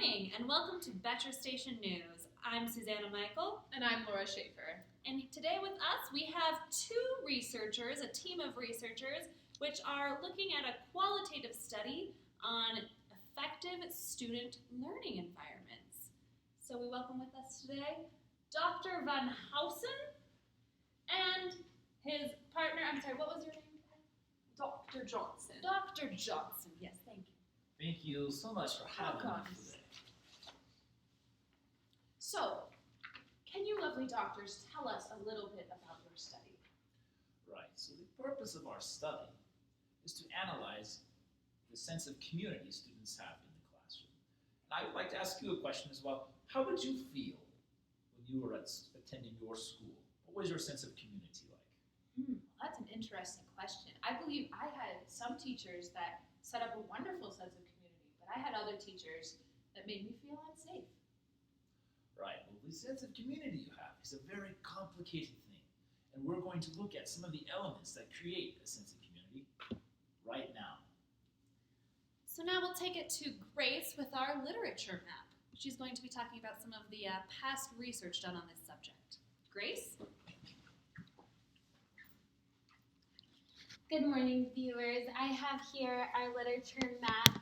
morning and welcome to Betcher Station News. I'm Susanna Michael. And I'm Laura Schaefer. And today with us we have two researchers, a team of researchers, which are looking at a qualitative study on effective student learning environments. So we welcome with us today Dr. Van Housen and his partner, what was your name? Dr. Johnson. Dr. Johnson, yes, thank you. Thank you so much for having me today. So, can you lovely doctors tell us a little bit about your study? Right, so the purpose of our study is to analyze the sense of community students have in the classroom. And I would like to ask you a question as well. How did you feel when you were attending your school? What was your sense of community like? That's an interesting question. I believe I had some teachers that set up a wonderful sense of community, but I had other teachers that made me feel unsafe. Right, well, the sense of community you have is a very complicated thing. And we're going to look at some of the elements that create a sense of community right now. So now we'll take it to Grace with our literature map. She's going to be talking about some of the past research done on this subject. Grace? Good morning, viewers. I have here our literature map,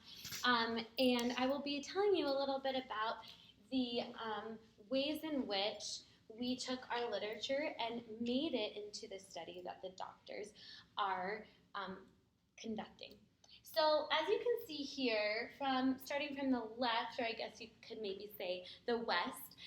and I will be telling you a little bit about the ways in which we took our literature and made it into the study that the doctors are conducting. So as you can see here, starting from the left, or I guess you could maybe say the west,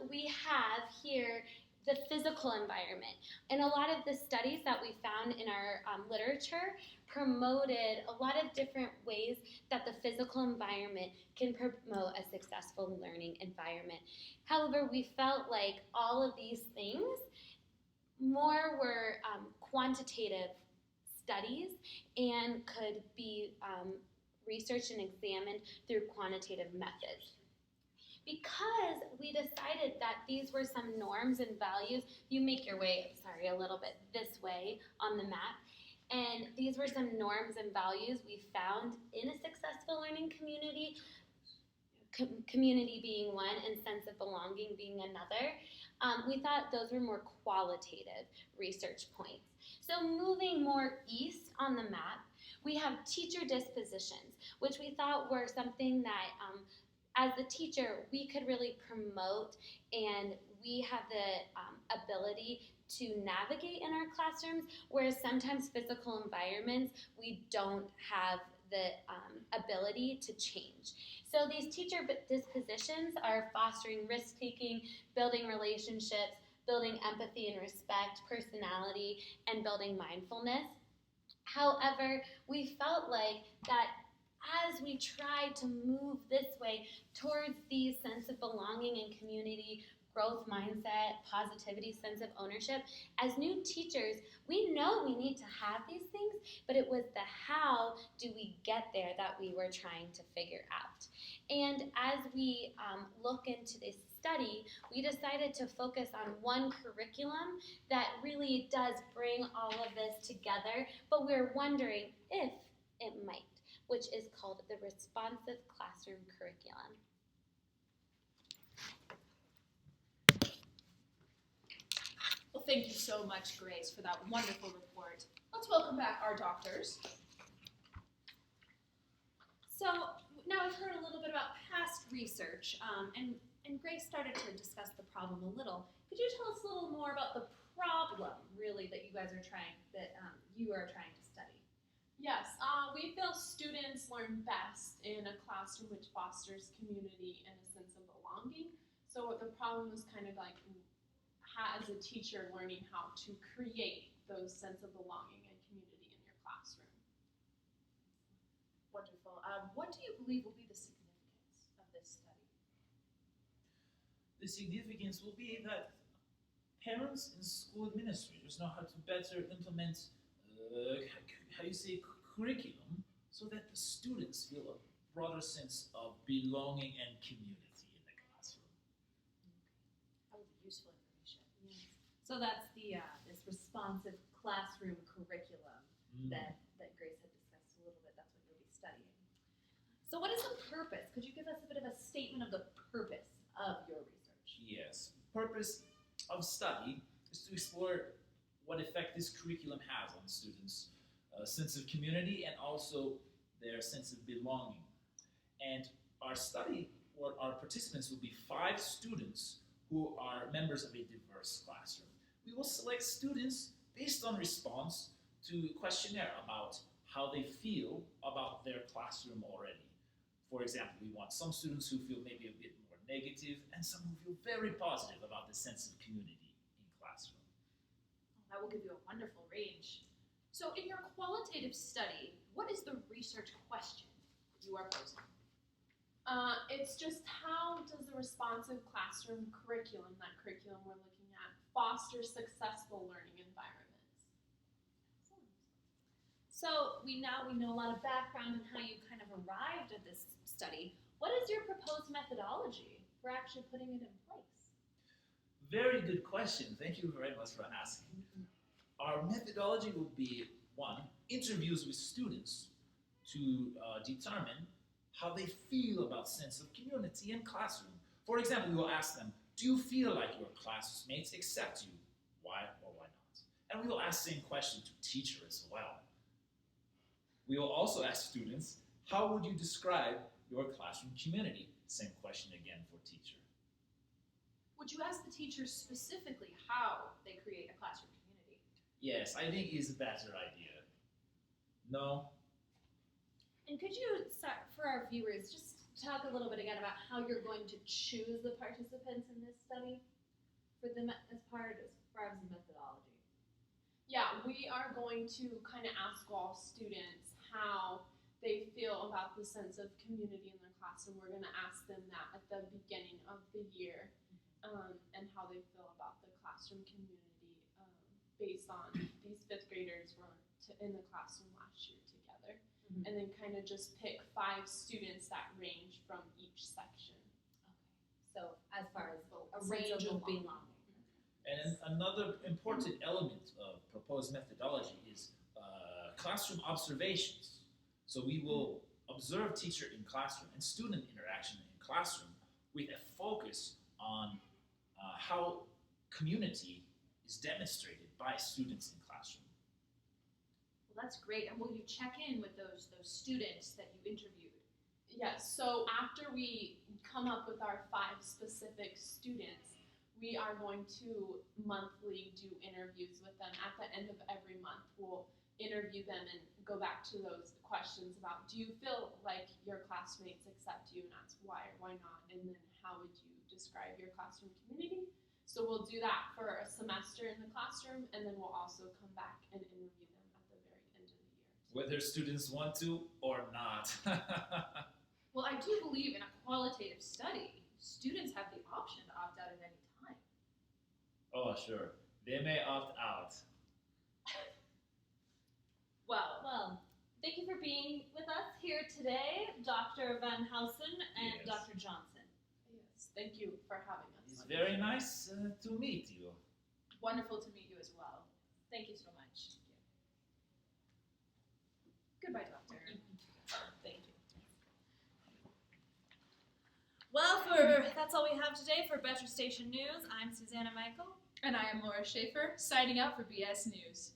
we have here the physical environment. And a lot of the studies that we found in our literature promoted a lot of different ways that the physical environment can promote a successful learning environment. However, we felt like all of these things more were quantitative studies and could be researched and examined through quantitative methods. Because we decided that these were some norms and values, you make your way, a little bit this way on the map, and these were some norms and values we found in a successful learning community, community being one and sense of belonging being another. We thought those were more qualitative research points. So moving more east on the map, we have teacher dispositions, which we thought were something that as the teacher, we could really promote, and we have the ability to navigate in our classrooms, whereas sometimes physical environments, we don't have the ability to change. So these teacher dispositions are fostering risk-taking, building relationships, building empathy and respect, personality, and building mindfulness. However, we felt like that as we tried to move this way towards the sense of belonging and community, growth mindset, positivity, sense of ownership, as new teachers, we know we need to have these things, but it was the how do we get there that we were trying to figure out. And as we look into this study, we decided to focus on one curriculum that really does bring all of this together, but we're wondering if it might, which is called the Responsive Classroom Curriculum. Well, thank you so much, Grace, for that wonderful report. Let's welcome back our doctors. So now we've heard a little bit about past research, and Grace started to discuss the problem a little. Could you tell us a little more about the problem, really, that you are trying to study? Yes, we feel students learn best in a classroom which fosters community and a sense of belonging. So the problem was kind of like, as a teacher, learning how to create those sense of belonging and community in your classroom. Wonderful. What do you believe will be the significance of this study? The significance will be that parents and school administrators know how to better implement curriculum so that the students feel a broader sense of belonging and community in the classroom. That would be useful information. Yes. So that's the this responsive classroom curriculum that Grace had discussed a little bit. That's what you'll be studying. So what is the purpose? Could you give us a bit of a statement of the purpose of your research? Yes. Purpose of study is to explore what effect this curriculum has on students' sense of community and also their sense of belonging. And our study, or our participants, will be 5 students who are members of a diverse classroom. We will select students based on response to a questionnaire about how they feel about their classroom already. For example, we want some students who feel maybe a bit more negative and some who feel very positive about the sense of community in classroom. That will give you a wonderful range. So in your qualitative study, what is the research question you are posing? It's just how does the responsive classroom curriculum, that curriculum we're looking at, foster successful learning environments? So we know a lot of background and how you kind of arrived at this study. What is your proposed methodology for actually putting it in place? Very good question. Thank you very much for asking. Our methodology will be, 1, interviews with students to determine how they feel about sense of community in classroom. For example, we will ask them, do you feel like your classmates accept you? Why or why not? And we will ask the same question to teacher as well. We will also ask students, how would you describe your classroom community? Same question again for teacher. Would you ask the teachers specifically how they create a classroom community? Yes, I think is a better idea. No? And could you, for our viewers, just talk a little bit again about how you're going to choose the participants in this study for them as far as the methodology? Yeah, we are going to kind of ask all students how they feel about the sense of community in their classroom. We're going to ask them that at the beginning of the year, and how they feel about the classroom community based on these 5th graders were in the classroom last year together. And then kind of just pick 5 students that range from each section. So as far as a Sense range of of belonging. And another important element of proposed methodology is classroom observations. So we will observe teacher in classroom and student interaction in classroom with a focus on how community is demonstrated by students in classroom. Well, that's great. And will you check in with those students that you interviewed? Yes, so after we come up with our 5 specific students, we are going to monthly do interviews with them. At the end of every month, we'll interview them and go back to those questions about, do you feel like your classmates accept you, and that's why or why not, and then how would you describe your classroom community? So we'll do that for a semester in the classroom, and then we'll also come back and interview them at the very end of the year. Whether students want to or not. Well, I do believe in a qualitative study, students have the option to opt out at any time. Oh, sure. They may opt out. Well, thank you for being with us here today, Dr. Van Housen and Yes. Dr. Johnson. Yes, thank you for having us. It's very nice to meet you. Wonderful to meet you as well. Thank you so much. Goodbye, Doctor. Thank you. Well, that's all we have today for Better Station News. I'm Susanna Michael. And I am Laura Schaefer, signing out for BS News.